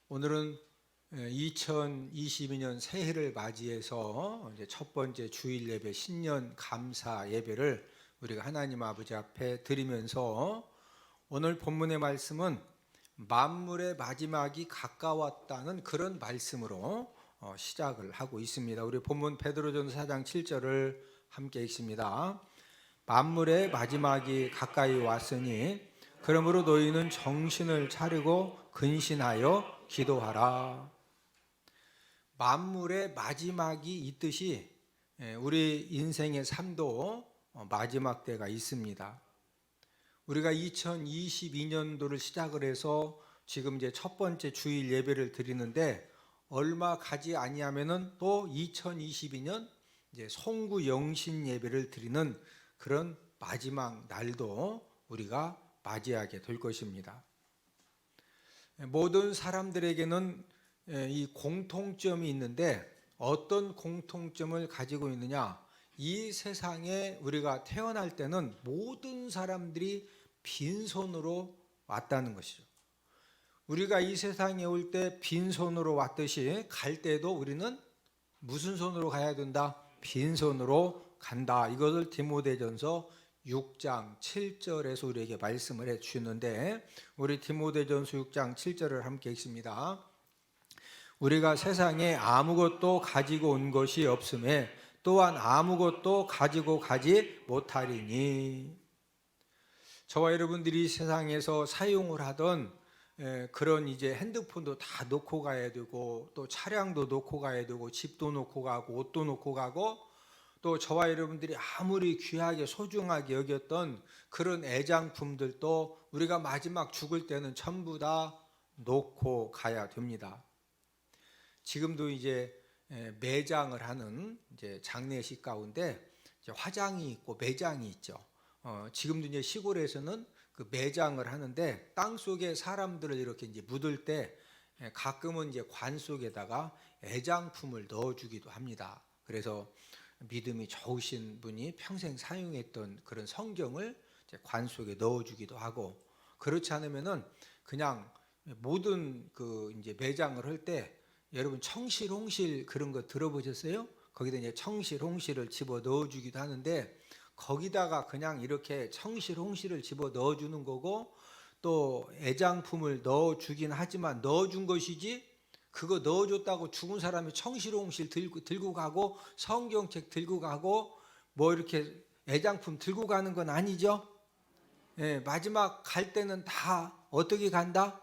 오늘은 2022년 새해를 맞이해서 이제 첫 번째 주일 예배 신년 감사 예배를 우리가 하나님 아버지 앞에 드리면서 오늘 본문의 말씀은 만물의 마지막이 가까웠다는 그런 말씀으로 시작을 하고 있습니다. 우리 본문 베드로전서 4장 7절을 함께 읽습니다. 만물의 마지막이 가까이 왔으니 그러므로 너희는 정신을 차리고 근신하여 기도하라. 만물의 마지막이 있듯이 우리 인생의 삶도 마지막 때가 있습니다. 우리가 2022년도를 시작을 해서 지금 이제 첫 번째 주일 예배를 드리는데 얼마 가지 아니하면은 또 2022년 이제 송구 영신 예배를 드리는 그런 마지막 날도 우리가 맞이하게 될 것입니다. 모든 사람들에게는 이 공통점이 있는데 어떤 공통점을 가지고 있느냐? 이 세상에 우리가 태어날 때는 모든 사람들이 빈손으로 왔다는 것이죠. 우리가 이 세상에 올 때 빈손으로 왔듯이 갈 때도 우리는 무슨 손으로 가야 된다? 빈손으로 간다. 이것을 디모데전서 6장 7절에서 우리에게 말씀을 해 주셨는데 우리 디모데전서 6장 7절을 함께 읽습니다. 우리가 세상에 아무것도 가지고 온 것이 없음에 또한 아무것도 가지고 가지 못하리니. 저와 여러분들이 세상에서 사용을 하던 그런 이제 핸드폰도 다 놓고 가야 되고 또 차량도 놓고 가야 되고 집도 놓고 가고 옷도 놓고 가고 또 저와 여러분들이 아무리 귀하게 소중하게 여겼던 그런 애장품들도 우리가 마지막 죽을 때는 전부 다 놓고 가야 됩니다. 지금도 이제 매장을 하는 이제 장례식 가운데 이제 화장이 있고 매장이 있죠. 지금도 이제 시골에서는 그 매장을 하는데 땅 속에 사람들을 이렇게 이제 묻을 때 가끔은 이제 관 속에다가 애장품을 넣어주기도 합니다. 그래서 믿음이 좋으신 분이 평생 사용했던 그런 성경을 이제 관 속에 넣어주기도 하고, 그렇지 않으면은 그냥 모든 그 이제 매장을 할 때 여러분 청실홍실 그런 거 들어보셨어요? 거기다 이제 청실홍실을 집어 넣어주기도 하는데 거기다가 그냥 이렇게 청실홍실을 집어 넣어주는 거고 또 애장품을 넣어주긴 하지만 넣어준 것이지 그거 넣어줬다고 죽은 사람이 청실홍실 들고 가고 성경책 들고 가고 뭐 이렇게 애장품 들고 가는 건 아니죠. 마지막 갈 때는 다 어떻게 간다?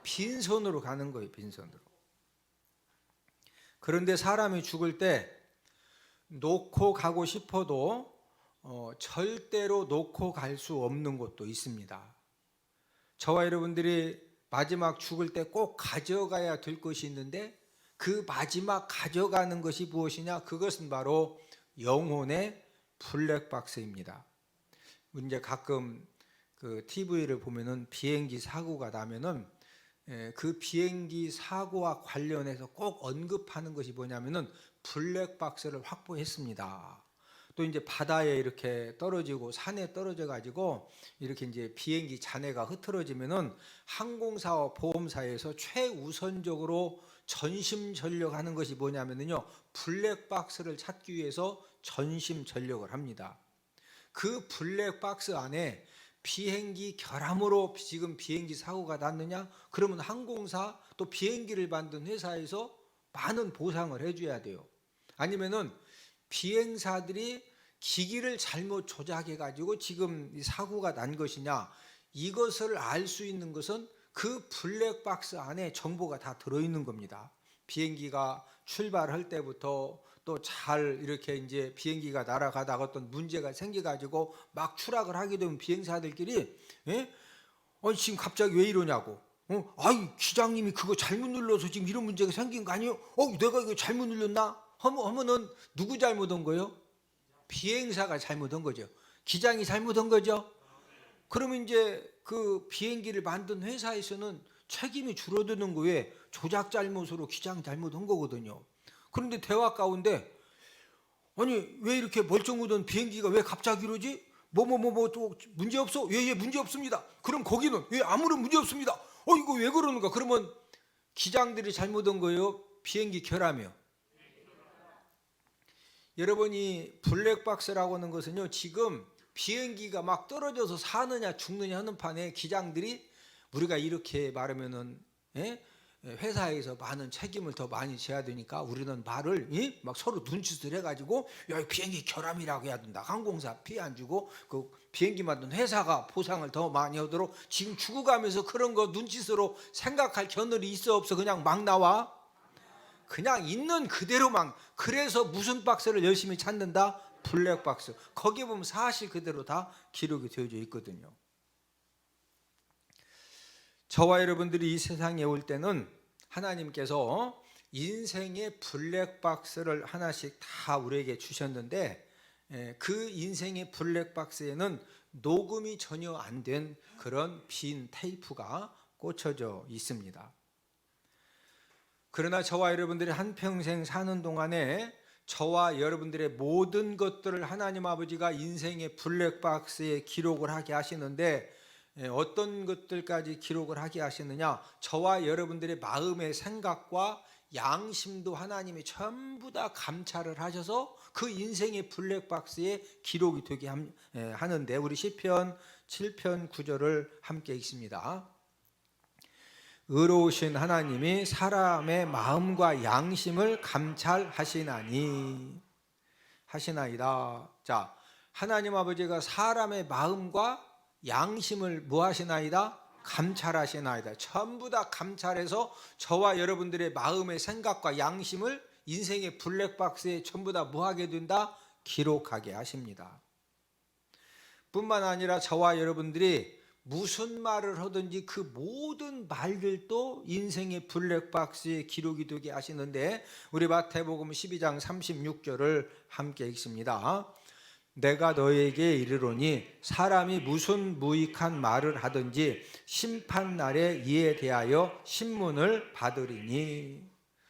빈손으로 가는 거예요. 빈손으로. 그런데 사람이 죽을 때 놓고 가고 싶어도 절대로 놓고 갈 수 없는 곳도 있습니다. 저와 여러분들이 마지막 죽을 때 꼭 가져가야 될 것이 있는데 그 마지막 가져가는 것이 무엇이냐? 그것은 바로 영혼의 블랙박스입니다. 이제 가끔 그 TV를 보면은 비행기 사고가 나면은 그 비행기 사고와 관련해서 꼭 언급하는 것이 뭐냐면은 블랙박스를 확보했습니다. 또 이제 바다에 이렇게 떨어지고 산에 떨어져 가지고 이렇게 이제 비행기 잔해가 흐트러지면은 항공사와 보험사에서 최우선적으로 전심전력하는 것이 뭐냐면요, 블랙박스를 찾기 위해서 전심전력을 합니다. 그 블랙박스 안에 비행기 결함으로 지금 비행기 사고가 났느냐? 그러면 항공사 또 비행기를 만든 회사에서 많은 보상을 해줘야 돼요. 아니면은 비행사들이 기기를 잘못 조작해 가지고 지금 사고가 난 것이냐, 이것을 알 수 있는 것은 그 블랙박스 안에 정보가 다 들어있는 겁니다. 비행기가 출발할 때부터 또 잘 이렇게 이제 비행기가 날아가다가 어떤 문제가 생겨 가지고 막 추락을 하게 되면 비행사들끼리 지금 갑자기 왜 이러냐고, 아이 기장님이 그거 잘못 눌러서 지금 이런 문제가 생긴 거 아니에요? 내가 이거 잘못 눌렀나? 하면은 누구 잘못한 거예요? 비행사가 잘못한 거죠. 기장이 잘못한 거죠. 그러면 이제 그 비행기를 만든 회사에서는 책임이 줄어드는 거에 조작 잘못으로 기장 잘못한 거거든요. 그런데 대화 가운데 아니 왜 이렇게 멀쩡하던 비행기가 왜 갑자기 이러지? 또 문제 없어? 예 문제 없습니다. 그럼 거기는 왜 아무런 문제 없습니다. 이거 왜 그러는가? 그러면 기장들이 잘못한 거예요? 비행기 결함이요? 여러분이 블랙박스라고 하는 것은요, 지금 비행기가 막 떨어져서 사느냐 죽느냐 하는 판에 기장들이 우리가 이렇게 말하면은 회사에서 많은 책임을 더 많이 져야 되니까 우리는 말을 막 서로 눈짓을 해가지고 야, 비행기 결함이라고 해야 된다. 항공사 피해 안 주고 그 비행기 만든 회사가 보상을 더 많이 하도록 지금 죽어가면서 그런 거 눈짓으로 생각할 겨를이 있어 없어? 그냥 막 나와? 그냥 있는 그대로만. 그래서 무슨 박스를 열심히 찾는다? 블랙박스. 거기 보면 사실 그대로 다 기록이 되어져 있거든요. 저와 여러분들이 이 세상에 올 때는 하나님께서 인생의 블랙박스를 하나씩 다 우리에게 주셨는데, 그 인생의 블랙박스에는 녹음이 전혀 안 된 그런 빈 테이프가 꽂혀져 있습니다. 그러나 저와 여러분들이 한평생 사는 동안에 저와 여러분들의 모든 것들을 하나님 아버지가 인생의 블랙박스에 기록을 하게 하시는데, 어떤 것들까지 기록을 하게 하시느냐? 저와 여러분들의 마음의 생각과 양심도 하나님이 전부 다 감찰을 하셔서 그 인생의 블랙박스에 기록이 되게 하는데, 우리 시편 7편 9절을 함께 읽습니다. 의로우신 하나님이 사람의 마음과 양심을 감찰하시나이다. 자, 하나님 아버지가 사람의 마음과 양심을 뭐 하시나이다? 감찰하시나이다. 전부 다 감찰해서 저와 여러분들의 마음의 생각과 양심을 인생의 블랙박스에 전부 다 뭐 하게 된다? 기록하게 하십니다. 뿐만 아니라 저와 여러분들이 무슨 말을 하든지 그 모든 말들도 인생의 블랙박스에 기록이 되게 하시는데, 우리 마태복음 12장 36절을 함께 읽습니다. 내가 너에게 이르노니 사람이 무슨 무익한 말을 하든지 심판날에 이에 대하여 신문을 받으리니.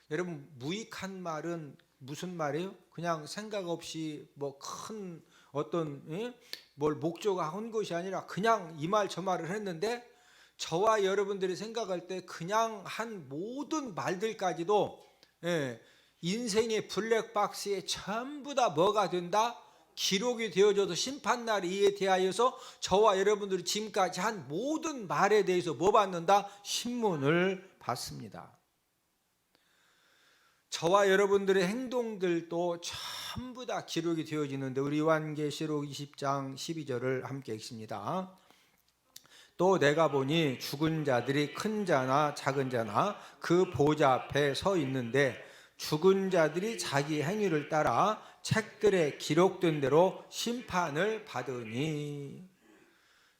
여러분, 무익한 말은 무슨 말이에요? 그냥 생각 없이 뭐 큰 어떤 뭘 목적한 것이 아니라 그냥 이 말 저 말을 했는데, 저와 여러분들이 생각할 때 그냥 한 모든 말들까지도 인생의 블랙박스에 전부 다 뭐가 된다? 기록이 되어져서 심판날 이에 대하여서 저와 여러분들이 지금까지 한 모든 말에 대해서 뭐 받는다? 신문을 받습니다. 저와 여러분들의 행동들도 전부 다 기록이 되어지는데, 우리 요한계시록 20장 12절을 함께 읽습니다. 또 내가 보니 죽은 자들이 큰 자나 작은 자나 그 보좌 앞에 서 있는데, 죽은 자들이 자기 행위를 따라 책들에 기록된 대로 심판을 받으니.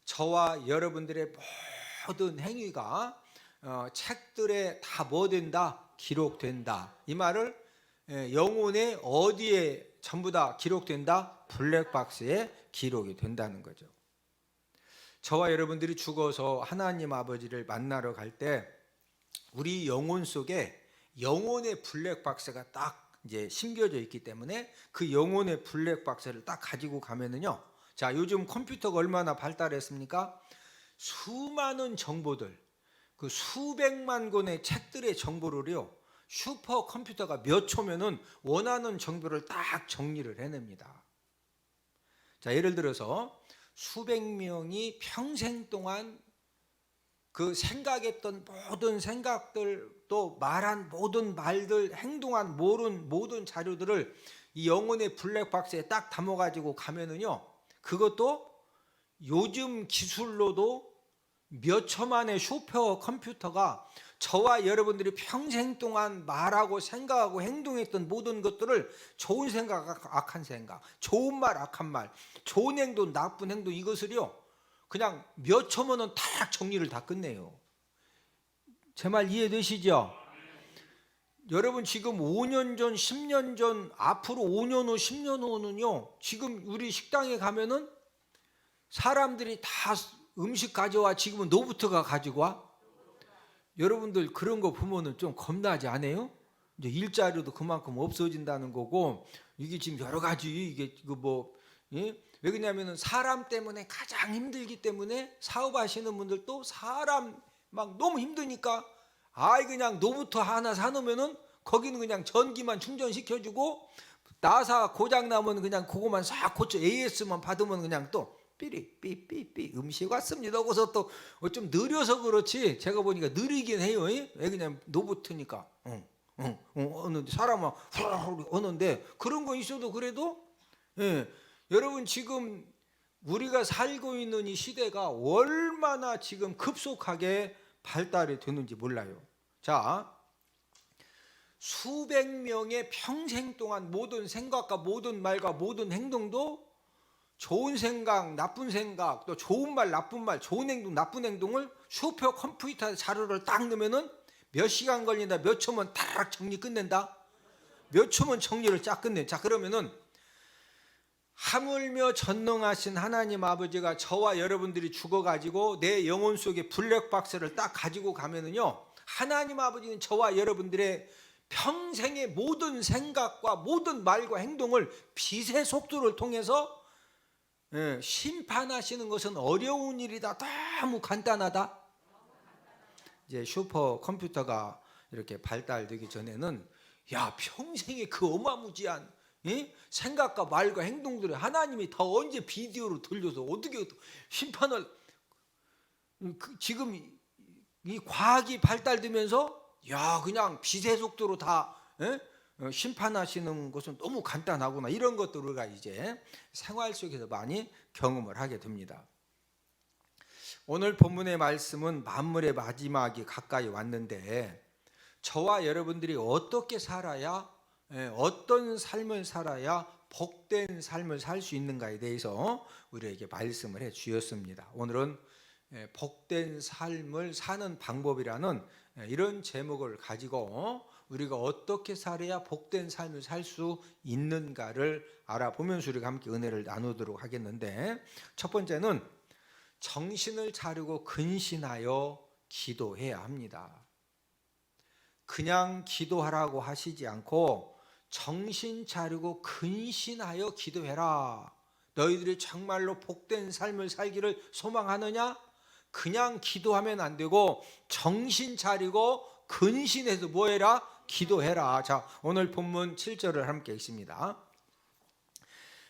저와 여러분들의 모든 행위가 책들에 다 뭐 된다? 기록된다. 이 말을 영혼의 어디에 전부 다 기록된다? 블랙박스에 기록이 된다는 거죠. 저와 여러분들이 죽어서 하나님 아버지를 만나러 갈 때 우리 영혼 속에 영혼의 블랙박스가 딱 이제 심겨져 있기 때문에 그 영혼의 블랙박스를 딱 가지고 가면은요, 자, 요즘 컴퓨터가 얼마나 발달했습니까? 수많은 정보들, 그 수백만 권의 책들의 정보를요, 슈퍼컴퓨터가 몇 초면은 원하는 정보를 딱 정리를 해냅니다. 자, 예를 들어서 수백 명이 평생 동안 그 생각했던 모든 생각들, 또 말한 모든 말들, 행동한 모든 자료들을 이 영혼의 블랙박스에 딱 담아가지고 가면은요, 그것도 요즘 기술로도 몇 초 만에 슈퍼컴퓨터가 저와 여러분들이 평생 동안 말하고 생각하고 행동했던 모든 것들을, 좋은 생각, 악한 생각, 좋은 말, 악한 말, 좋은 행동, 나쁜 행동, 이것을요 그냥 몇 초면은 다 정리를 다 끝내요. 제 말 이해되시죠? 여러분, 지금 5년 전, 10년 전, 앞으로 5년 후, 10년 후는요, 지금 우리 식당에 가면은 사람들이 다 음식 가져와. 지금은 너부터가 가지고 와. 여러분들 그런 거 보면은 좀 겁나지 않아요? 이제 일자리도 그만큼 없어진다는 거고, 이게 지금 여러 가지 이게 왜 그러냐면은 사람 때문에 가장 힘들기 때문에 사업하시는 분들도 사람 막 너무 힘드니까 그냥 노부터 하나 사놓으면은 거기는 그냥 전기만 충전시켜주고 나사 고장 나면 그냥 그거만 싹 고쳐 AS만 받으면 그냥 또 삐리 삐삐삐 음식 왔습니다. 그래서 또 좀 느려서 그렇지 제가 보니까 느리긴 해요. 왜 그냥 노부트니까 어느 사람은 훅 오는데 그런 거 있어도 그래도 여러분 지금 우리가 살고 있는 이 시대가 얼마나 지금 급속하게 발달이 되는지 몰라요. 자, 수백 명의 평생 동안 모든 생각과 모든 말과 모든 행동도 좋은 생각, 나쁜 생각, 또 좋은 말, 나쁜 말, 좋은 행동, 나쁜 행동을 슈퍼 컴퓨터 자료를 딱 넣으면은 몇 시간 걸린다, 몇 초면 딱 정리 끝낸다, 몇 초면 정리를 쫙 끝내. 자, 그러면은 하물며 전능하신 하나님 아버지가 저와 여러분들이 죽어가지고 내 영혼 속에 블랙박스를 딱 가지고 가면은요, 하나님 아버지는 저와 여러분들의 평생의 모든 생각과 모든 말과 행동을 빛의 속도를 통해서 심판하시는 것은 어려운 일이다. 너무 간단하다. 이제 슈퍼 컴퓨터가 이렇게 발달되기 전에는 평생의 그 어마무지한 생각과 말과 행동들을 하나님이 다 언제 비디오로 들려서 어떻게 심판을 지금 이 과학이 발달되면서 그냥 빛의 속도로 다 심판하시는 것은 너무 간단하구나. 이런 것들을 우리가 이제 생활 속에서 많이 경험을 하게 됩니다. 오늘 본문의 말씀은 만물의 마지막이 가까이 왔는데 저와 여러분들이 어떻게 살아야 어떤 삶을 살아야 복된 삶을 살 수 있는가에 대해서 우리에게 말씀을 해 주셨습니다. 오늘은 복된 삶을 사는 방법이라는 이런 제목을 가지고 우리가 어떻게 살아야 복된 삶을 살 수 있는가를 알아보면서 우리가 함께 은혜를 나누도록 하겠는데, 첫 번째는 정신을 차리고 근신하여 기도해야 합니다. 그냥 기도하라고 하시지 않고 정신 차리고 근신하여 기도해라. 너희들이 정말로 복된 삶을 살기를 소망하느냐? 그냥 기도하면 안 되고 정신 차리고 근신해서 뭐해라? 기도해라. 자, 오늘 본문 7절을 함께 읽습니다.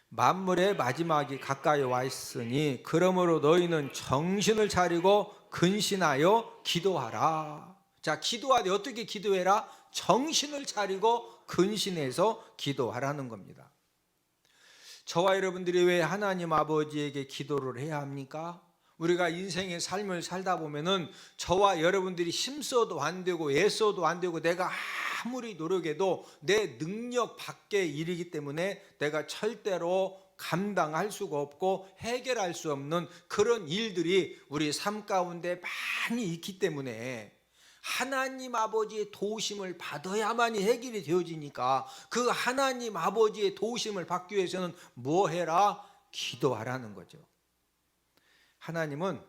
만물의 마지막이 가까이 와 있으니 그러므로 너희는 정신을 차리고 근신하여 기도하라. 자, 기도하되 어떻게 기도해라? 정신을 차리고 근신해서 기도하라는 겁니다. 저와 여러분들이 왜 하나님 아버지에게 기도를 해야 합니까? 우리가 인생의 삶을 살다 보면은 저와 여러분들이 힘써도 안 되고 애써도 안 되고 내가 아무리 노력해도 내 능력 밖의 일이기 때문에 내가 절대로 감당할 수가 없고 해결할 수 없는 그런 일들이 우리 삶 가운데 많이 있기 때문에 하나님 아버지의 도우심을 받아야만이 해결이 되어지니까 그 하나님 아버지의 도우심을 받기 위해서는 뭐 해라? 기도하라는 거죠. 하나님은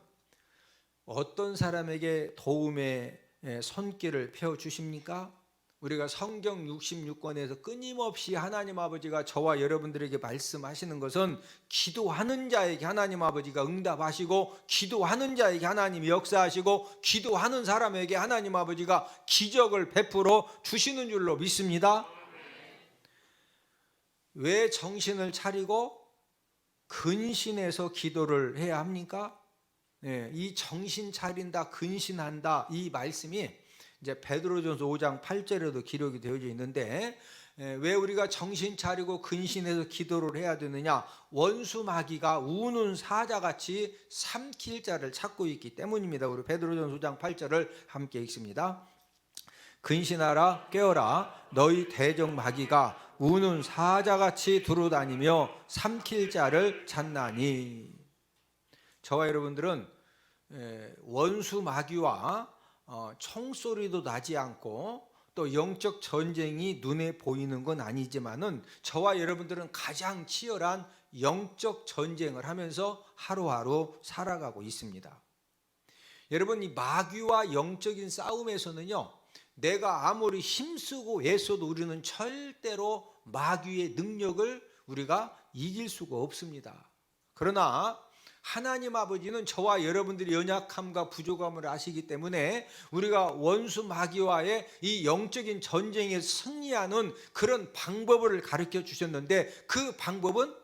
어떤 사람에게 도움의 손길을 펴주십니까? 우리가 성경 66권에서 끊임없이 하나님 아버지가 저와 여러분들에게 말씀하시는 것은 기도하는 자에게 하나님 아버지가 응답하시고 기도하는 자에게 하나님이 역사하시고 기도하는 사람에게 하나님 아버지가 기적을 베풀어 주시는 줄로 믿습니다. 왜 정신을 차리고 근신해서 기도를 해야 합니까? 이 정신 차린다, 근신한다 이 말씀이 이제 베드로전서 5장 8절에도 기록이 되어져 있는데, 왜 우리가 정신 차리고 근신해서 기도를 해야 되느냐? 원수 마귀가 우는 사자같이 삼킬 자를 찾고 있기 때문입니다. 우리 베드로전서 5장 8절을 함께 읽습니다. 근신하라, 깨어라. 너희 대적 마귀가 우는 사자같이 두루다니며 삼킬 자를 찾나니. 저와 여러분들은 원수 마귀와 총소리도 나지 않고 또 영적 전쟁이 눈에 보이는 건 아니지만은 저와 여러분들은 가장 치열한 영적 전쟁을 하면서 하루하루 살아가고 있습니다. 여러분, 이 마귀와 영적인 싸움에서는요, 내가 아무리 힘쓰고 애써도 우리는 절대로 마귀의 능력을 우리가 이길 수가 없습니다. 그러나 하나님 아버지는 저와 여러분들의 연약함과 부족함을 아시기 때문에 우리가 원수 마귀와의 이 영적인 전쟁에 승리하는 그런 방법을 가르쳐 주셨는데, 그 방법은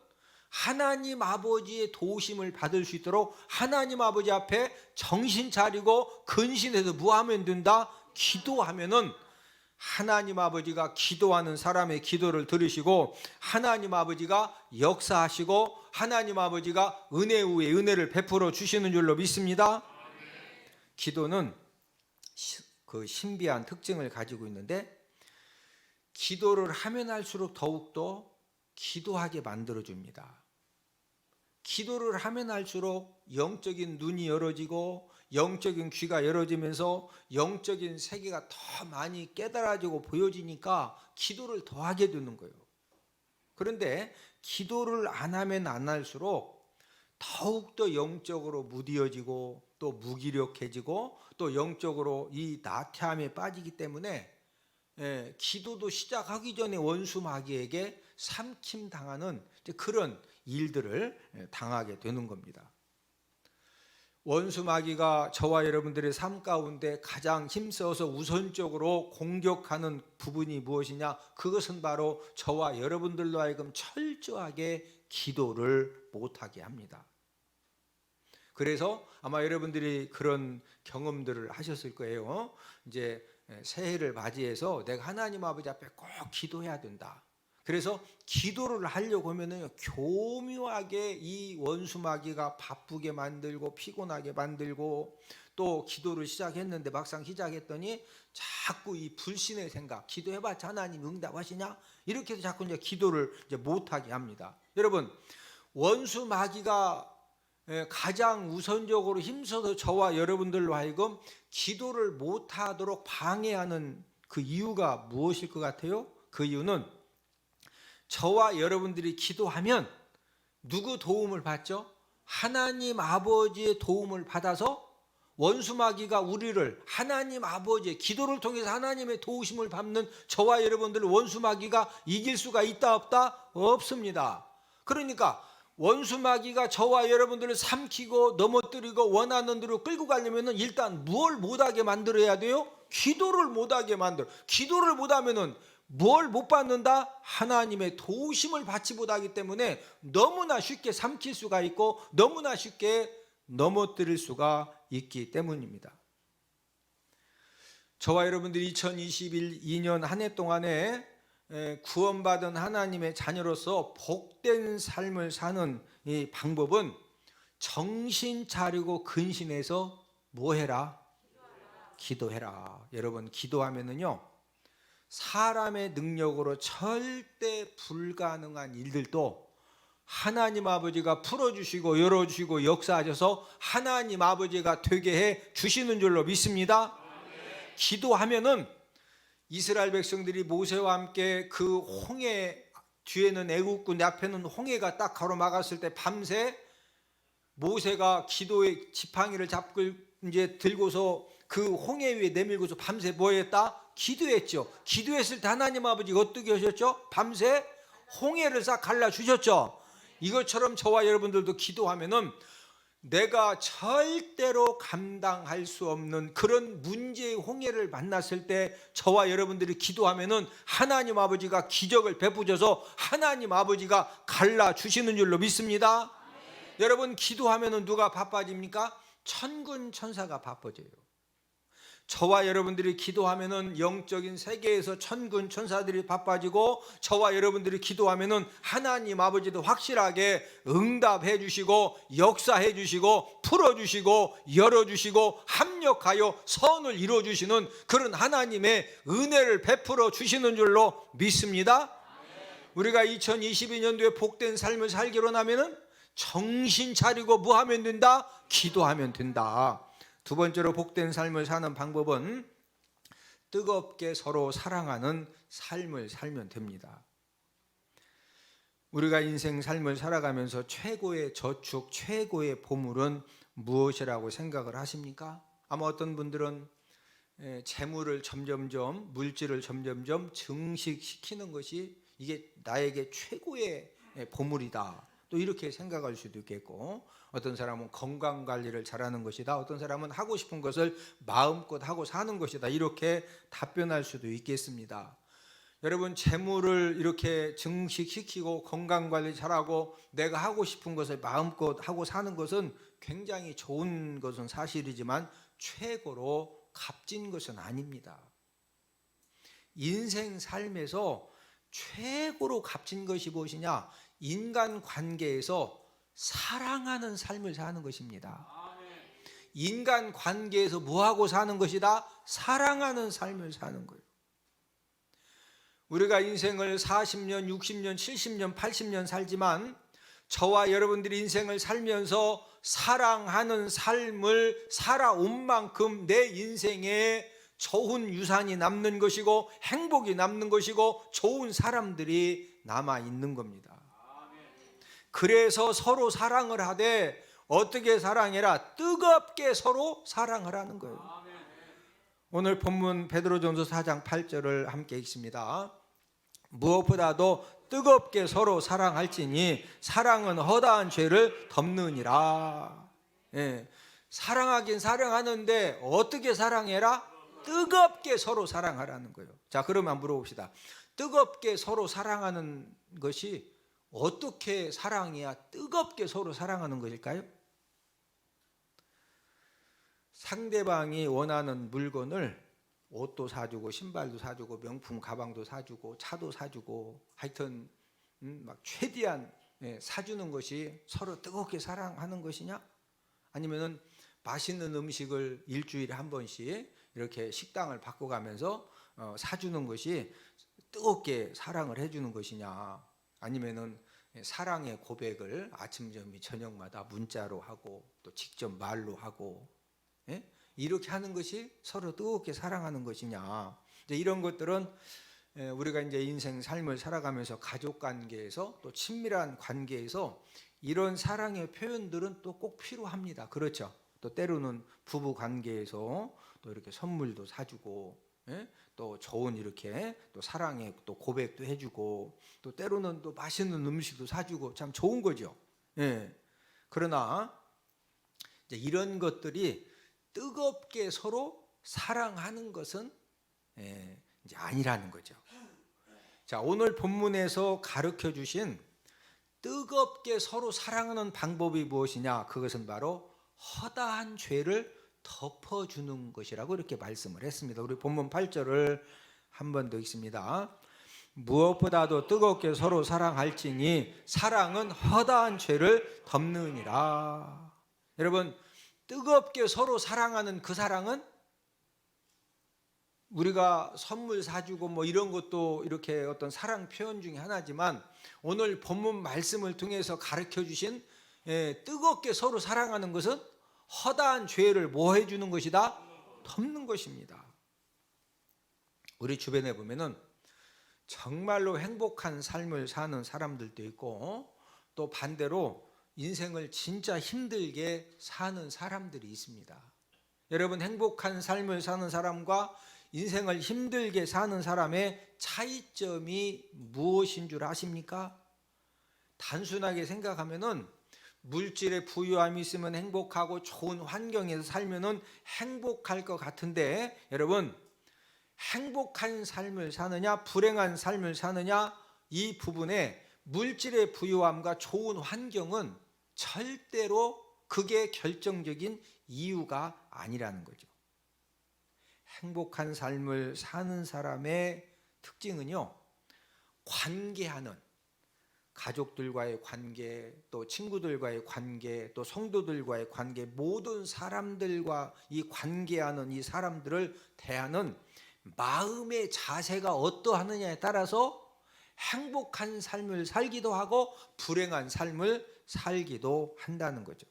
하나님 아버지의 도우심을 받을 수 있도록 하나님 아버지 앞에 정신 차리고 근신해서 뭐 하면 된다? 기도하면은 하나님 아버지가 기도하는 사람의 기도를 들으시고 하나님 아버지가 역사하시고 하나님 아버지가 은혜 위에 은혜를 베풀어 주시는 줄로 믿습니다. 기도는 그 신비한 특징을 가지고 있는데, 기도를 하면 할수록 더욱더 기도하게 만들어줍니다. 기도를 하면 할수록 영적인 눈이 열어지고 영적인 귀가 열어지면서 영적인 세계가 더 많이 깨달아지고 보여지니까 기도를 더 하게 되는 거예요. 그런데 기도를 안 하면 안 할수록 더욱더 영적으로 무디어지고 또 무기력해지고 또 영적으로 이 나태함에 빠지기 때문에 기도도 시작하기 전에 원수 마귀에게 삼킴당하는 그런 일들을 당하게 되는 겁니다. 원수 마귀가 저와 여러분들의 삶 가운데 가장 힘써서 우선적으로 공격하는 부분이 무엇이냐? 그것은 바로 저와 여러분들로 하여금 철저하게 기도를 못하게 합니다. 그래서 아마 여러분들이 그런 경험들을 하셨을 거예요. 이제 새해를 맞이해서 내가 하나님 아버지 앞에 꼭 기도해야 된다. 그래서 기도를 하려고 하면은 교묘하게 이 원수 마귀가 바쁘게 만들고 피곤하게 만들고, 또 기도를 시작했는데 막상 시작했더니 자꾸 이 불신의 생각, 기도해봤자 하나님 응답하시냐? 이렇게 해서 자꾸 이제 기도를 이제 못하게 합니다. 여러분, 원수 마귀가 가장 우선적으로 힘써서 저와 여러분들로 하여금 기도를 못하도록 방해하는 그 이유가 무엇일 것 같아요? 그 이유는 저와 여러분들이 기도하면 누구 도움을 받죠? 하나님 아버지의 도움을 받아서 원수 마귀가 우리를 하나님 아버지의 기도를 통해서 하나님의 도우심을 받는 저와 여러분들을 원수 마귀가 이길 수가 있다 없다? 없습니다. 그러니까 원수 마귀가 저와 여러분들을 삼키고 넘어뜨리고 원하는 대로 끌고 가려면 일단 뭘 못하게 만들어야 돼요? 기도를 못하게 만들어. 기도를 못하면 뭘 못 받는다? 하나님의 도우심을 받지 못하기 때문에 너무나 쉽게 삼킬 수가 있고 너무나 쉽게 넘어뜨릴 수가 있기 때문입니다. 저와 여러분들이 2021년 한 해 동안에 구원받은 하나님의 자녀로서 복된 삶을 사는 이 방법은 정신 차리고 근신해서 뭐 해라? 기도해라. 여러분, 기도하면은요, 사람의 능력으로 절대 불가능한 일들도 하나님 아버지가 풀어주시고 열어주시고 역사하셔서 하나님 아버지가 되게 해 주시는 줄로 믿습니다. 기도하면은 이스라엘 백성들이 모세와 함께 그 홍해 뒤에는 애국군, 앞에는 홍해가 딱 가로막았을 때 밤새 모세가 기도의 지팡이를 잡고 이제 들고서 그 홍해 위에 내밀고서 밤새 뭐 했다? 기도했죠. 기도했을 때 하나님 아버지가 어떻게 하셨죠? 밤새 홍해를 싹 갈라주셨죠. 이것처럼 저와 여러분들도 기도하면은 내가 절대로 감당할 수 없는 그런 문제의 홍해를 만났을 때 저와 여러분들이 기도하면은 하나님 아버지가 기적을 베푸셔서 하나님 아버지가 갈라주시는 줄로 믿습니다. 여러분, 기도하면은 누가 바빠집니까? 천군 천사가 바빠져요. 저와 여러분들이 기도하면은 영적인 세계에서 천군 천사들이 바빠지고, 저와 여러분들이 기도하면은 하나님 아버지도 확실하게 응답해 주시고 역사해 주시고 풀어 주시고 열어 주시고 합력하여 선을 이루어 주시는 그런 하나님의 은혜를 베풀어 주시는 줄로 믿습니다. 우리가 2022년도에 복된 삶을 살기로 하면은 정신 차리고 뭐 하면 된다? 기도하면 된다. 두 번째로 복된 삶을 사는 방법은 뜨겁게 서로 사랑하는 삶을 살면 됩니다. 우리가 인생 삶을 살아가면서 최고의 저축, 최고의 보물은 무엇이라고 생각을 하십니까? 아마 어떤 분들은 재물을 점점점, 물질을 점점점 증식시키는 것이 이게 나에게 최고의 보물이다, 또 이렇게 생각할 수도 있겠고, 어떤 사람은 건강 관리를 잘하는 것이다, 어떤 사람은 하고 싶은 것을 마음껏 하고 사는 것이다, 이렇게 답변할 수도 있겠습니다. 여러분, 재물을 이렇게 증식시키고 건강 관리 잘하고 내가 하고 싶은 것을 마음껏 하고 사는 것은 굉장히 좋은 것은 사실이지만 최고로 값진 것은 아닙니다. 인생 삶에서 최고로 값진 것이 무엇이냐? 인간 관계에서 사랑하는 삶을 사는 것입니다. 인간 관계에서 뭐하고 사는 것이다? 사랑하는 삶을 사는 거예요. 우리가 인생을 40년, 60년, 70년, 80년 살지만 저와 여러분들이 인생을 살면서 사랑하는 삶을 살아온 만큼 내 인생에 좋은 유산이 남는 것이고 행복이 남는 것이고 좋은 사람들이 남아 있는 겁니다. 그래서 서로 사랑을 하되 어떻게 사랑해라? 뜨겁게 서로 사랑을 하는 거예요. 오늘 본문 베드로전서 4장 8절을 함께 읽습니다. 무엇보다도 뜨겁게 서로 사랑할지니 사랑은 허다한 죄를 덮느니라. 예, 사랑하긴 사랑하는데 어떻게 사랑해라? 뜨겁게 서로 사랑하라는 거예요. 자, 그러면 물어봅시다. 뜨겁게 서로 사랑하는 것이 어떻게 사랑해야 뜨겁게 서로 사랑하는 것일까요? 상대방이 원하는 물건을 옷도 사주고 신발도 사주고 명품 가방도 사주고 차도 사주고 하여튼 막 최대한 사주는 것이 서로 뜨겁게 사랑하는 것이냐? 아니면은 맛있는 음식을 일주일에 한 번씩 이렇게 식당을 바꿔가면서 사주는 것이 뜨겁게 사랑을 해주는 것이냐? 아니면은 사랑의 고백을 아침, 점심, 저녁마다 문자로 하고 또 직접 말로 하고 이렇게 하는 것이 서로 뜨겁게 사랑하는 것이냐? 이제 이런 것들은 우리가 이제 인생 삶을 살아가면서 가족 관계에서 또 친밀한 관계에서 이런 사랑의 표현들은 또 꼭 필요합니다. 그렇죠? 또 때로는 부부 관계에서 또 이렇게 선물도 사주고 또 좋은 이렇게 또 사랑의 또 고백도 해주고 또 때로는 또 맛있는 음식도 사주고 참 좋은 거죠. 그러나 이제 이런 것들이 뜨겁게 서로 사랑하는 것은 이제 아니라는 거죠. 자, 오늘 본문에서 가르쳐 주신 뜨겁게 서로 사랑하는 방법이 무엇이냐? 그것은 바로 허다한 죄를 덮어주는 것이라고 이렇게 말씀을 했습니다. 우리 본문 8절을 한 번 더 읽습니다. 무엇보다도 뜨겁게 서로 사랑할지니 사랑은 허다한 죄를 덮느니라. 여러분, 뜨겁게 서로 사랑하는 그 사랑은 우리가 선물 사주고 뭐 이런 것도 이렇게 어떤 사랑 표현 중에 하나지만 오늘 본문 말씀을 통해서 가르쳐 주신 뜨겁게 서로 사랑하는 것은 허다한 죄를 뭐 해주는 것이다? 덮는 것입니다. 우리 주변에 보면은 정말로 행복한 삶을 사는 사람들도 있고 또 반대로 인생을 진짜 힘들게 사는 사람들이 있습니다. 여러분, 행복한 삶을 사는 사람과 인생을 힘들게 사는 사람의 차이점이 무엇인 줄 아십니까? 단순하게 생각하면은 물질의 부유함이 있으면 행복하고 좋은 환경에서 살면은 행복할 것 같은데 여러분, 행복한 삶을 사느냐 불행한 삶을 사느냐 이 부분에 물질의 부유함과 좋은 환경은 절대로 그게 결정적인 이유가 아니라는 거죠. 행복한 삶을 사는 사람의 특징은요, 관계하는 가족들과의 관계, 또 친구들과의 관계, 또 성도들과의 관계, 모든 사람들과 이 관계하는 이 사람들을 대하는 마음의 자세가 어떠하느냐에 따라서 행복한 삶을 살기도 하고 불행한 삶을 살기도 한다는 거죠.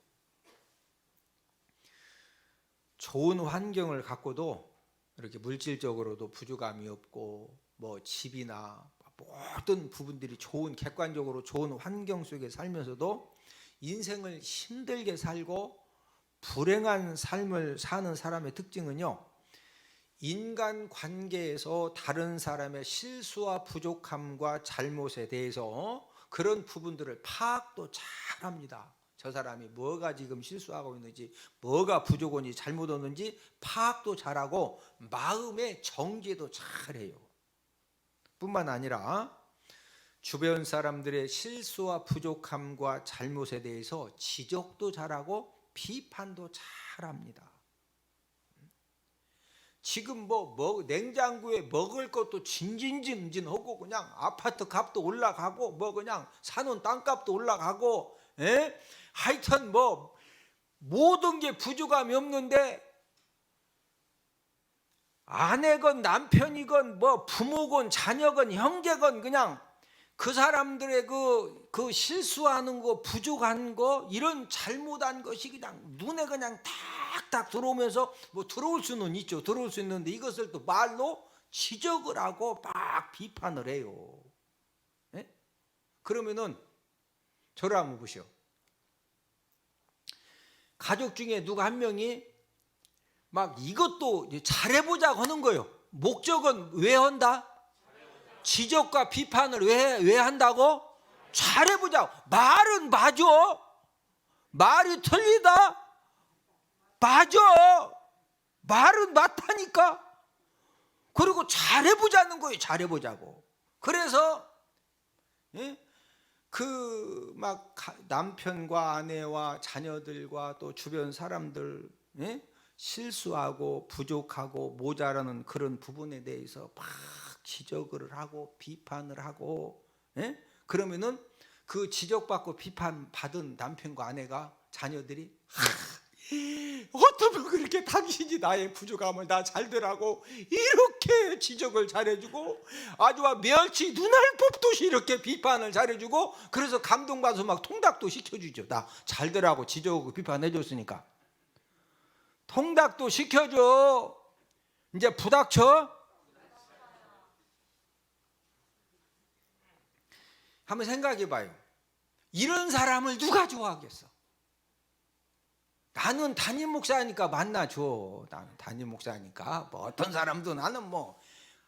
좋은 환경을 갖고도 이렇게 물질적으로도 부족함이 없고 뭐 집이나 모든 부분들이 좋은 객관적으로 좋은 환경 속에 살면서도 인생을 힘들게 살고 불행한 삶을 사는 사람의 특징은요, 인간 관계에서 다른 사람의 실수와 부족함과 잘못에 대해서 그런 부분들을 파악도 잘합니다. 저 사람이 뭐가 지금 실수하고 있는지, 뭐가 부족한지, 잘못했는지 파악도 잘하고 마음의 정죄도 잘해요. 뿐만 아니라 주변 사람들의 실수와 부족함과 잘못에 대해서 지적도 잘하고 비판도 잘합니다. 지금 냉장고에 먹을 것도 진진진진하고 그냥 아파트 값도 올라가고 그냥 사는 땅값도 올라가고, 하여튼 모든 게 부족함이 없는데 아내건 남편이건 부모건 자녀건 형제건 그냥 그 사람들의 그 실수하는 거, 부족한 거, 이런 잘못한 것이 그냥 눈에 그냥 탁탁 들어오면서 들어올 수는 있죠. 들어올 수 있는데 이것을 또 말로 지적을 하고 막 비판을 해요. 그러면은 저를 한번 보시오. 가족 중에 누가 한 명이 막 이것도 잘해보자고 하는 거예요. 목적은 왜 한다? 지적과 비판을 왜 한다고? 잘해보자고. 말은 맞아. 말이 틀리다? 맞아. 말은 맞다니까. 그리고 잘해보자는 거예요. 잘해보자고. 그래서 남편과 아내와 자녀들과 또 주변 사람들 실수하고 부족하고 모자라는 그런 부분에 대해서 막 지적을 하고 비판을 하고, 그러면은 그 지적받고 비판받은 남편과 아내가, 자녀들이 어쩌면 그렇게 당신이 나의 부족함을 다 잘되라고 이렇게 지적을 잘해주고 아주 멸치 눈알 뽑듯이 이렇게 비판을 잘해주고, 그래서 감동받아서 막 통닭도 시켜주죠. 나 잘되라고 지적하고 비판해줬으니까 통닭도 시켜줘. 이제 부닥쳐. 한번 생각해 봐요. 이런 사람을 누가 좋아하겠어? 나는 담임 목사니까 만나줘. 나는 담임 목사니까 어떤 사람도 나는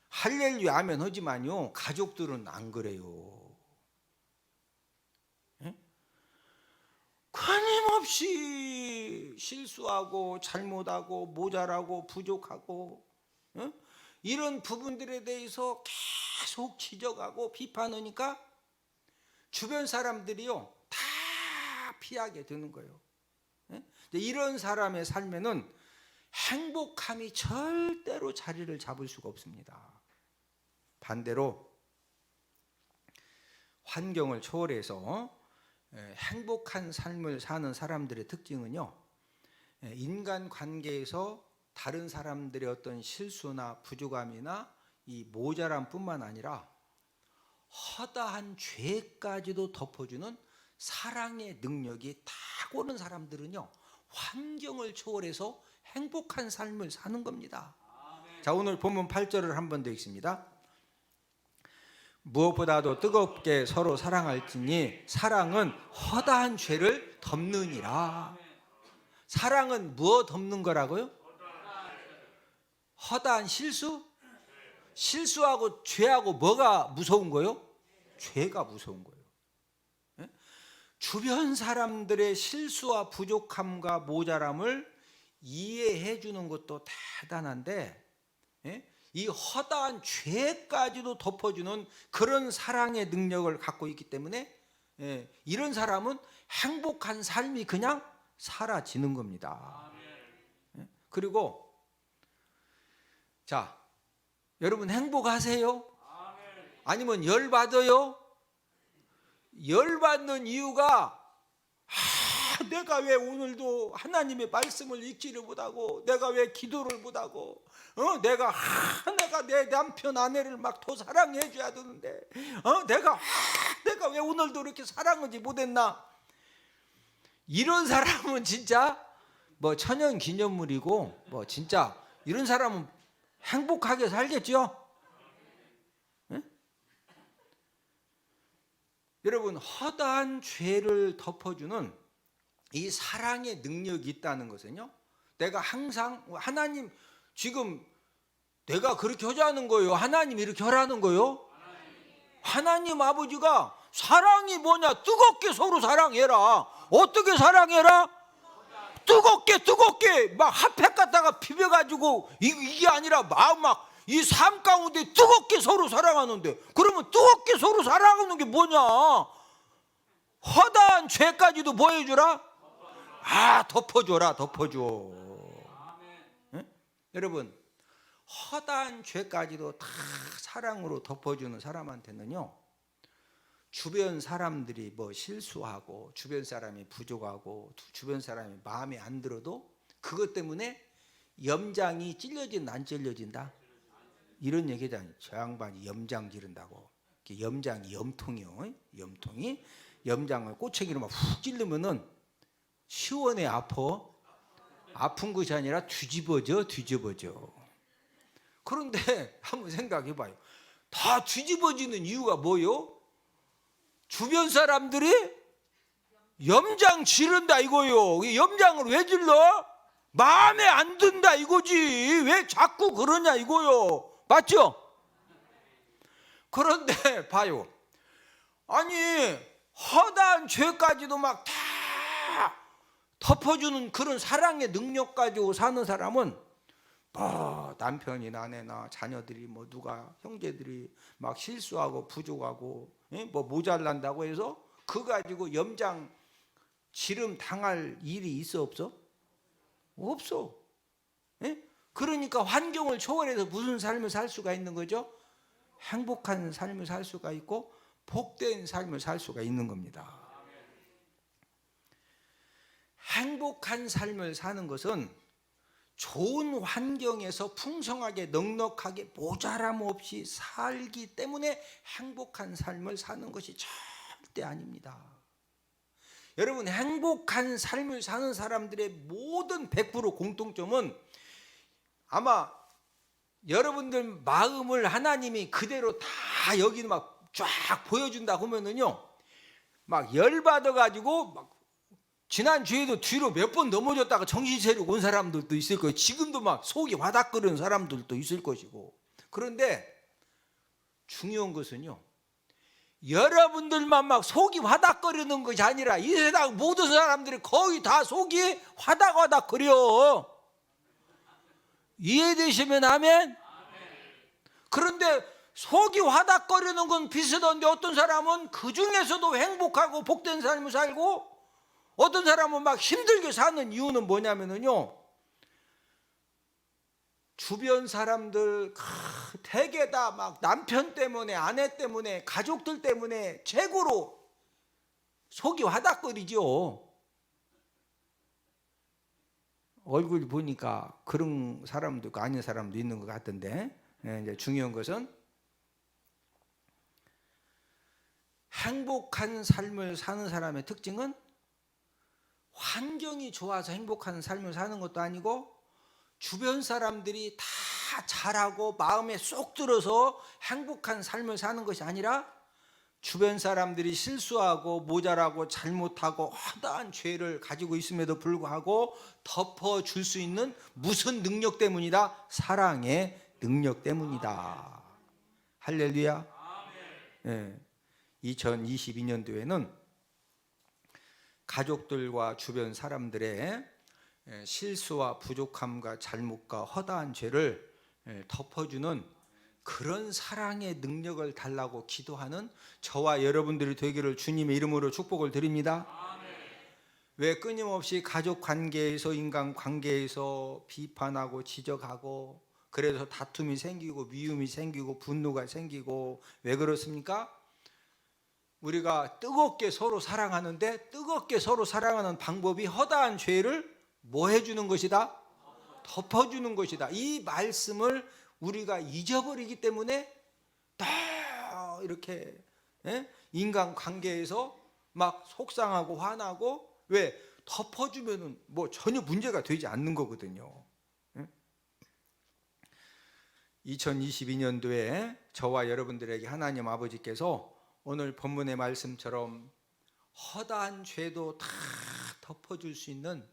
할렐루야 하면 하지만요, 가족들은 안 그래요. 끊임없이 실수하고 잘못하고 모자라고 부족하고 이런 부분들에 대해서 계속 지적하고 비판하니까 주변 사람들이요 다 피하게 되는 거예요. 이런 사람의 삶에는 행복함이 절대로 자리를 잡을 수가 없습니다. 반대로 환경을 초월해서 행복한 삶을 사는 사람들의 특징은요, 인간관계에서 다른 사람들의 어떤 실수나 부족함이나 이 모자람뿐만 아니라 허다한 죄까지도 덮어주는 사랑의 능력이 탁월한 사람들은요, 환경을 초월해서 행복한 삶을 사는 겁니다. 자, 오늘 본문 8절을 한 번 더 읽습니다. 무엇보다도 뜨겁게 서로 사랑할지니 사랑은 허다한 죄를 덮느니라. 사랑은 무엇 덮는 거라고요? 허다한 실수? 실수하고 죄하고 뭐가 무서운 거요? 죄가 무서운 거예요. 주변 사람들의 실수와 부족함과 모자람을 이해해 주는 것도 대단한데, 이 허다한 죄까지도 덮어주는 그런 사랑의 능력을 갖고 있기 때문에 이런 사람은 행복한 삶이 그냥 사라지는 겁니다. 그리고 자, 여러분 행복하세요? 아니면 열받아요? 열받는 이유가 내가 왜 오늘도 하나님의 말씀을 읽지를 못하고, 내가 왜 기도를 못하고, 내가 내 남편 아내를 막 더 사랑해 줘야 되는데, 내가 왜 오늘도 이렇게 사랑하지 못했나? 이런 사람은 진짜 천연 기념물이고 진짜 이런 사람은 행복하게 살겠죠? 여러분, 허다한 죄를 덮어주는 이 사랑의 능력이 있다는 것은요, 내가 항상 하나님 지금 내가 그렇게 하자는 거예요? 하나님 이렇게 하라는 거예요? 하나님 아버지가 사랑이 뭐냐? 뜨겁게 서로 사랑해라. 어떻게 사랑해라? 뜨겁게 막 핫팩 갖다가 비벼가지고 이게 아니라 마음 막 이 삶 가운데 뜨겁게 서로 사랑하는데, 그러면 뜨겁게 서로 사랑하는 게 뭐냐? 허다한 죄까지도 뭐 해주라? 덮어줘라. 덮어줘. 네? 여러분, 허다한 죄까지도 다 사랑으로 덮어주는 사람한테는요, 주변 사람들이 뭐 실수하고 주변 사람이 부족하고 주변 사람이 마음에 안 들어도 그것 때문에 염장이 찔려진다 안 찔려진다? 이런 얘기잖아요. 저 양반이 염장 지른다고. 염장이 염통이요. 염통이 염장을 꼬챙이로 막 훅 찔르면은 시원해. 아픈 것이 아니라 뒤집어져. 그런데 한번 생각해 봐요. 다 뒤집어지는 이유가 뭐요? 주변 사람들이 염장 지른다 이거요. 염장을 왜 질러? 마음에 안 든다 이거지. 왜 자꾸 그러냐 이거요. 맞죠? 그런데 봐요. 아니 허다한 죄까지도 막 다 덮어주는 그런 사랑의 능력 가지고 사는 사람은 남편이나 아내나 자녀들이 뭐 누가 형제들이 막 실수하고 부족하고 뭐 모자란다고 해서 그거 가지고 염장 지름 당할 일이 있어 없어? 없어. 그러니까 환경을 초월해서 무슨 삶을 살 수가 있는 거죠? 행복한 삶을 살 수가 있고 복된 삶을 살 수가 있는 겁니다. 행복한 삶을 사는 것은 좋은 환경에서 풍성하게 넉넉하게 모자람 없이 살기 때문에 행복한 삶을 사는 것이 절대 아닙니다. 여러분, 행복한 삶을 사는 사람들의 모든 100% 공통점은 아마 여러분들 마음을 하나님이 그대로 다 여기 막 쫙 보여준다 하면은요, 막 열받아 가지고 막 지난주에도 뒤로 몇 번 넘어졌다가 정신 차리고 온 사람들도 있을 거예요. 지금도 막 속이 와닥거리는 사람들도 있을 것이고. 그런데 중요한 것은요, 여러분들만 막 속이 화닥거리는 것이 아니라 이 세상 모든 사람들이 거의 다 속이 화닥거려. 이해되시면 아멘? 그런데 속이 화닥거리는 건 비슷한데 어떤 사람은 그 중에서도 행복하고 복된 삶을 살고 어떤 사람은 막 힘들게 사는 이유는 뭐냐면요, 주변 사람들 대개 다 막 남편 때문에 아내 때문에 가족들 때문에 최고로 속이 화닥거리죠. 얼굴 보니까 그런 사람도 있고 아닌 사람도 있는 것 같던데, 이제 중요한 것은 행복한 삶을 사는 사람의 특징은 환경이 좋아서 행복한 삶을 사는 것도 아니고 주변 사람들이 다 잘하고 마음에 쏙 들어서 행복한 삶을 사는 것이 아니라 주변 사람들이 실수하고 모자라고 잘못하고 허다한 죄를 가지고 있음에도 불구하고 덮어줄 수 있는 무슨 능력 때문이다? 사랑의 능력 때문이다. 할렐루야. 네. 2022년도에는 가족들과 주변 사람들의 실수와 부족함과 잘못과 허다한 죄를 덮어주는 그런 사랑의 능력을 달라고 기도하는 저와 여러분들이 되기를 주님의 이름으로 축복을 드립니다. 왜 끊임없이 가족 관계에서 인간 관계에서 비판하고 지적하고 그래서 다툼이 생기고 미움이 생기고 분노가 생기고 왜 그렇습니까? 우리가 뜨겁게 서로 사랑하는데 뜨겁게 서로 사랑하는 방법이 허다한 죄를 뭐 해주는 것이다? 덮어주는 것이다. 이 말씀을 우리가 잊어버리기 때문에 다 이렇게 인간관계에서 막 속상하고 화나고 왜? 덮어주면은 뭐 전혀 문제가 되지 않는 거거든요. 2022년도에 저와 여러분들에게 하나님 아버지께서 오늘 본문의 말씀처럼 허다한 죄도 다 덮어줄 수 있는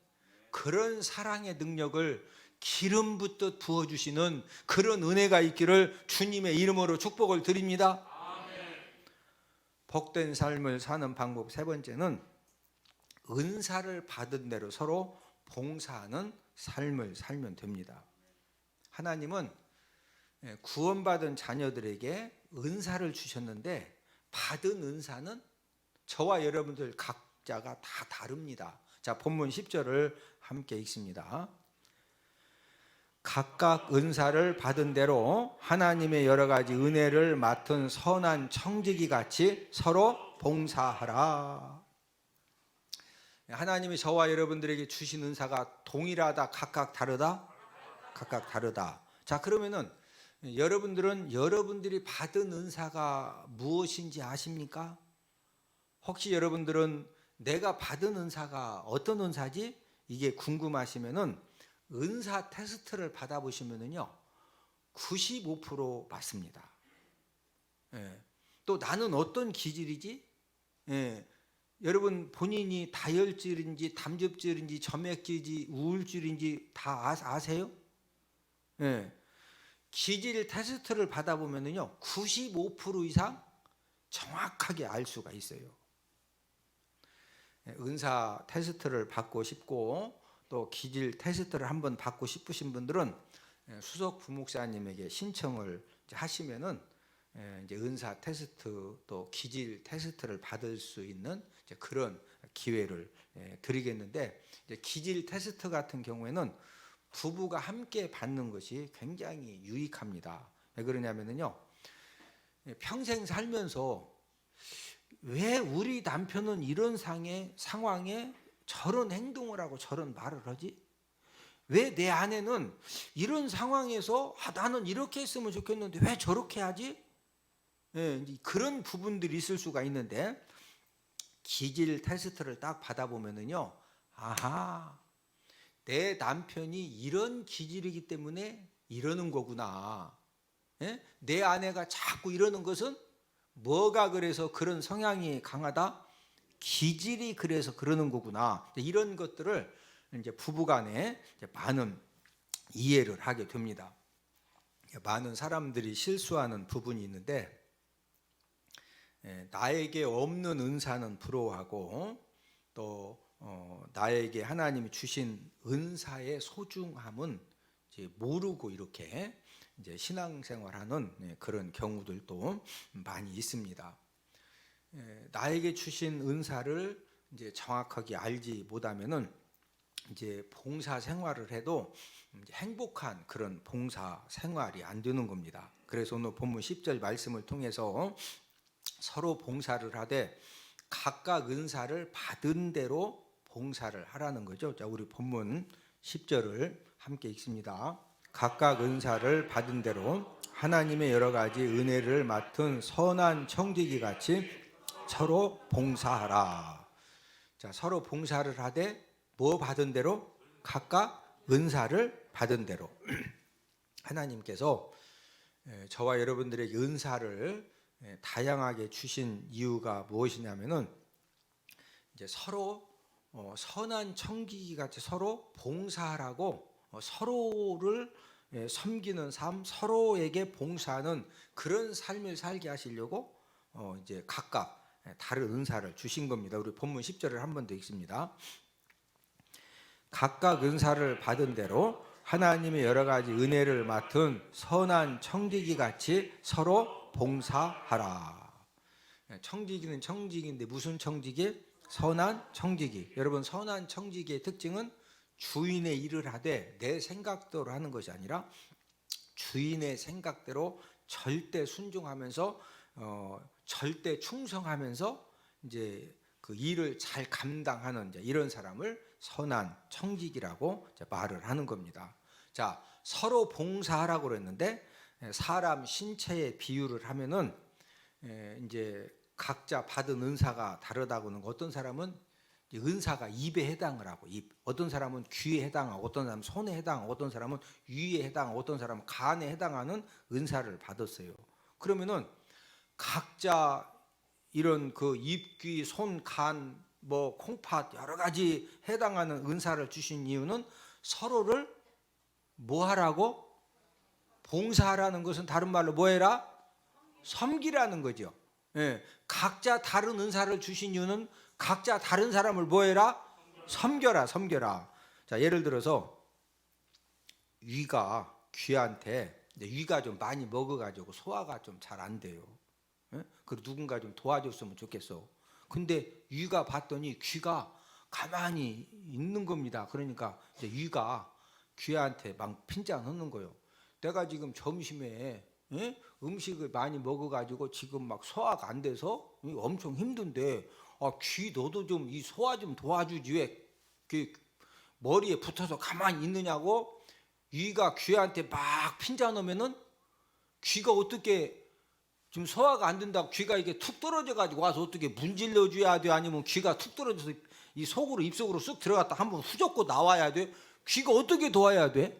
그런 사랑의 능력을 기름 붓듯 부어주시는 그런 은혜가 있기를 주님의 이름으로 축복을 드립니다. 복된 삶을 사는 방법 세 번째는 은사를 받은 대로 서로 봉사하는 삶을 살면 됩니다. 하나님은 구원받은 자녀들에게 은사를 주셨는데 받은 은사는 저와 여러분들 각자가 다 다릅니다. 자, 본문 10절을 함께 읽습니다. 각각 은사를 받은 대로 하나님의 여러 가지 은혜를 맡은 선한 청지기 같이 서로 봉사하라. 하나님이 저와 여러분들에게 주신 은사가 동일하다, 각각 다르다? 각각 다르다. 자, 그러면은 여러분들은 여러분들이 받은 은사가 무엇인지 아십니까? 혹시 여러분들은 내가 받은 은사가 어떤 은사지? 이게 궁금하시면은 은사 테스트를 받아보시면은요 95% 맞습니다. 예. 또 나는 어떤 기질이지? 예. 여러분 본인이 다혈질인지 담즙질인지 점액질인지 우울질인지 다 아세요? 예. 기질 테스트를 받아보면은요 95% 이상 정확하게 알 수가 있어요. 은사 테스트를 받고 싶고 또 기질 테스트를 한번 받고 싶으신 분들은 수석 부목사님에게 신청을 하시면은 이제 은사 테스트 또 기질 테스트를 받을 수 있는 이제 그런 기회를 드리겠는데, 이제 기질 테스트 같은 경우에는 부부가 함께 받는 것이 굉장히 유익합니다. 왜 그러냐면요 평생 살면서 왜 우리 남편은 이런 상황에 저런 행동을 하고 저런 말을 하지? 왜 내 아내는 이런 상황에서 나는 이렇게 했으면 좋겠는데 왜 저렇게 하지? 예, 그런 부분들이 있을 수가 있는데 기질 테스트를 딱 받아보면은요, 아하, 내 남편이 이런 기질이기 때문에 이러는 거구나. 예? 내 아내가 자꾸 이러는 것은 뭐가 그래서 그런 성향이 강하다? 기질이 그래서 그러는 거구나. 이런 것들을 이제 부부간에 많은 이해를 하게 됩니다. 많은 사람들이 실수하는 부분이 있는데 나에게 없는 은사는 부러워하고 또 나에게 하나님이 주신 은사의 소중함은 이제 모르고 이렇게 이제 신앙생활하는 그런 경우들도 많이 있습니다. 나에게 주신 은사를 이제 정확하게 알지 못하면은 이제 봉사 생활을 해도 이제 행복한 그런 봉사 생활이 안 되는 겁니다. 그래서 오늘 본문 10절 말씀을 통해서 서로 봉사를 하되 각각 은사를 받은 대로 봉사를 하라는 거죠. 자, 우리 본문 10절을 함께 읽습니다. 각각 은사를 받은 대로 하나님의 여러 가지 은혜를 맡은 선한 청지기 같이 서로 봉사하라. 자, 서로 봉사를 하되 뭐 받은 대로? 각각 은사를 받은 대로. 하나님께서 저와 여러분들에게 은사를 다양하게 주신 이유가 무엇이냐면은 이제 서로 선한 청지기 같이 서로 봉사하라고 서로를 섬기는 삶, 서로에게 봉사하는 그런 삶을 살게 하시려고 이제 각각 다른 은사를 주신 겁니다. 우리 본문 10절을 한 번 더 읽습니다. 각각 은사를 받은 대로 하나님의 여러 가지 은혜를 맡은 선한 청지기 같이 서로 봉사하라. 청지기는 청지기인데 무슨 청지기? 선한 청지기. 여러분, 선한 청지기의 특징은 주인의 일을 하되 내 생각대로 하는 것이 아니라 주인의 생각대로 절대 순종하면서 절대 충성하면서 이제 그 일을 잘 감당하는 이제 이런 사람을 선한 청지기라고 이제 말을 하는 겁니다. 자, 서로 봉사하라고 그랬는데 사람 신체의 비유를 하면은 이제 각자 받은 은사가 다르다고는, 어떤 사람은 은사가 입에 해당을 하고 어떤 사람은 귀에 해당하고 어떤 사람은 손에 해당하고 어떤 사람은 위에 해당하고 어떤 사람은 간에 해당하는 은사를 받았어요. 그러면은 각자 이런 그 입, 귀, 손, 간, 뭐 콩팥 여러 가지 해당하는 은사를 주신 이유는 서로를 뭐 하라고? 봉사하라는 것은 다른 말로 뭐 해라? 섬기라는 거죠. 각자 다른 은사를 주신 이유는 각자 다른 사람을 뭐해라? 섬겨라, 섬겨라. 자, 예를 들어서 위가 귀한테 위가 좀 많이 먹어가지고 소화가 좀 잘 안 돼요. 그리고 누군가 좀 도와줬으면 좋겠어. 근데 위가 봤더니 귀가 가만히 있는 겁니다. 그러니까 이제 위가 귀한테 막 핀잔 넣는 거예요. 내가 지금 점심에 음식을 많이 먹어가지고 지금 막 소화가 안 돼서 엄청 힘든데 귀 너도 좀 이 소화 좀 도와주지 왜 그 머리에 붙어서 가만히 있느냐고. 위가 귀한테 막 핀잔 넣으면은 귀가 어떻게 지금 소화가 안 된다고 귀가 이게 툭 떨어져 가지고 와서 어떻게 문질러 줘야 돼? 아니면 귀가 툭 떨어져서 이 속으로 입속으로 쑥 들어갔다 한번 후젓고 나와야 돼? 귀가 어떻게 도와야 돼?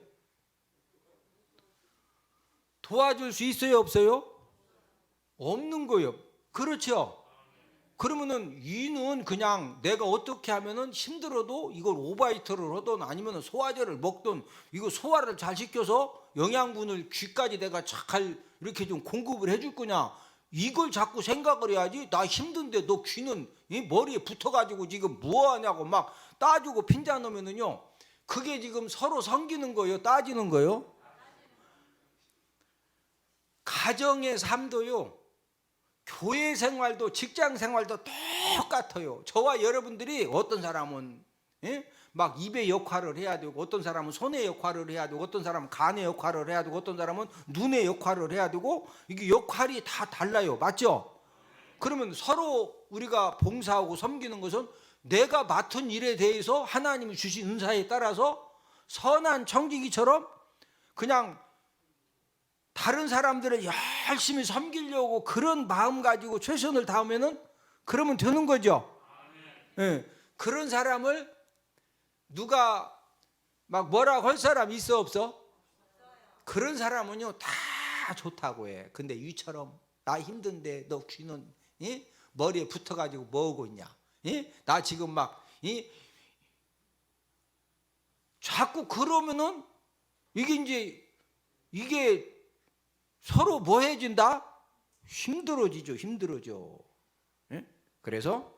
도와줄 수 있어요, 없어요? 없는 거예요. 그렇죠? 그러면은 위는 그냥 내가 어떻게 하면은 힘들어도 이걸 오바이트를 하든 아니면 소화제를 먹든 이거 소화를 잘 시켜서 영양분을 귀까지 내가 잘 이렇게 좀 공급을 해줄 거냐, 이걸 자꾸 생각을 해야지. 나 힘든데 너 귀는 이 머리에 붙어가지고 지금 뭐하냐고 막 따지고 핀잔 넣으면은요, 그게 지금 서로 섬기는 거예요, 따지는 거예요? 가정의 삶도요, 교회 생활도 직장 생활도 똑같아요. 저와 여러분들이 어떤 사람은 막 입의 역할을 해야 되고, 어떤 사람은 손의 역할을 해야 되고, 어떤 사람은 간의 역할을 해야 되고, 어떤 사람은 눈의 역할을 해야 되고, 이게 역할이 다 달라요. 맞죠? 그러면 서로 우리가 봉사하고 섬기는 것은 내가 맡은 일에 대해서 하나님이 주신 은사에 따라서 선한 청지기처럼 그냥 다른 사람들을 열심히 섬기려고 그런 마음 가지고 최선을 다하면은 그러면 되는 거죠. 그런 사람을 누가 막 뭐라고 할 사람 있어 없어? 그런 사람은요 다 좋다고 해. 근데 위처럼 나 힘든데 너 귀는 머리에 붙어가지고 뭐 하고 있냐? 나 지금 막 자꾸 그러면은 이게 서로 뭐 해진다? 힘들어지죠, 힘들어져. 그래서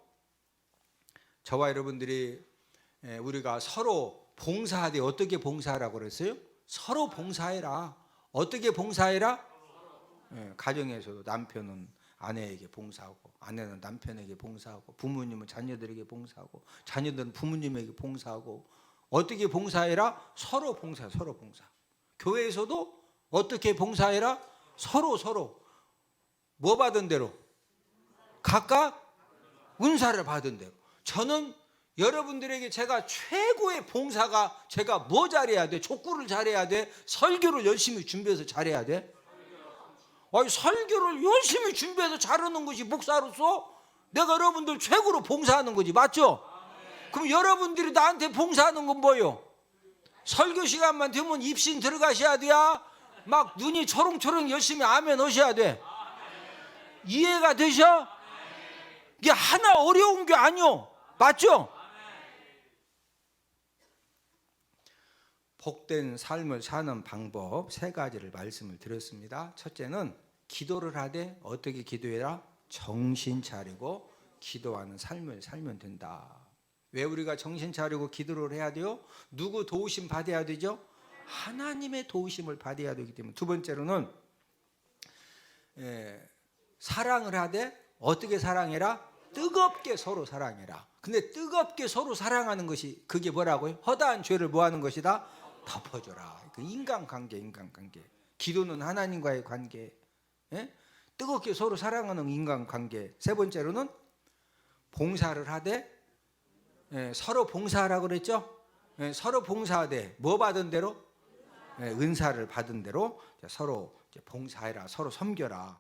저와 여러분들이 우리가 서로 봉사하되 어떻게 봉사하라고 그랬어요? 서로 봉사해라. 어떻게 봉사해라? 가정에서도 남편은 아내에게 봉사하고, 아내는 남편에게 봉사하고, 부모님은 자녀들에게 봉사하고, 자녀들은 부모님에게 봉사하고. 어떻게 봉사해라? 서로 봉사, 서로 봉사. 교회에서도 어떻게 봉사해라? 서로 뭐 받은 대로? 각각 은사를 받은 대로. 저는 여러분들에게 제가 최고의 봉사가 제가 뭐 잘해야 돼? 족구를 잘해야 돼? 설교를 열심히 준비해서 잘해야 돼? 아니, 설교를 열심히 준비해서 잘하는 것이 목사로서 내가 여러분들 최고로 봉사하는 거지. 맞죠? 그럼 여러분들이 나한테 봉사하는 건 뭐예요? 설교 시간만 되면 입신 들어가셔야 돼야 막 눈이 초롱초롱 열심히 아멘 하셔야 돼. 이해가 되셔? 이게 하나 어려운 게 아니요. 맞죠? 복된 삶을 사는 방법 3가지를 말씀을 드렸습니다. 첫째는 기도를 하되 어떻게 기도해라? 정신 차리고 기도하는 삶을 살면 된다. 왜 우리가 정신 차리고 기도를 해야 돼요? 누구 도우심 받아야 되죠? 하나님의 도우심을 받아야 되기 때문에. 두 번째로는 사랑을 하되 어떻게 사랑해라? 뜨겁게 서로 사랑해라. 근데 뜨겁게 서로 사랑하는 것이 그게 뭐라고요? 허다한 죄를 뭐하는 것이다? 덮어줘라. 그 인간관계. 기도는 하나님과의 관계. 뜨겁게 서로 사랑하는 인간관계. 세 번째로는 봉사를 하되 서로 봉사하라고 그랬죠? 서로 봉사하되 뭐 받은 대로? 은사를 받은 대로 서로 봉사해라. 서로 섬겨라.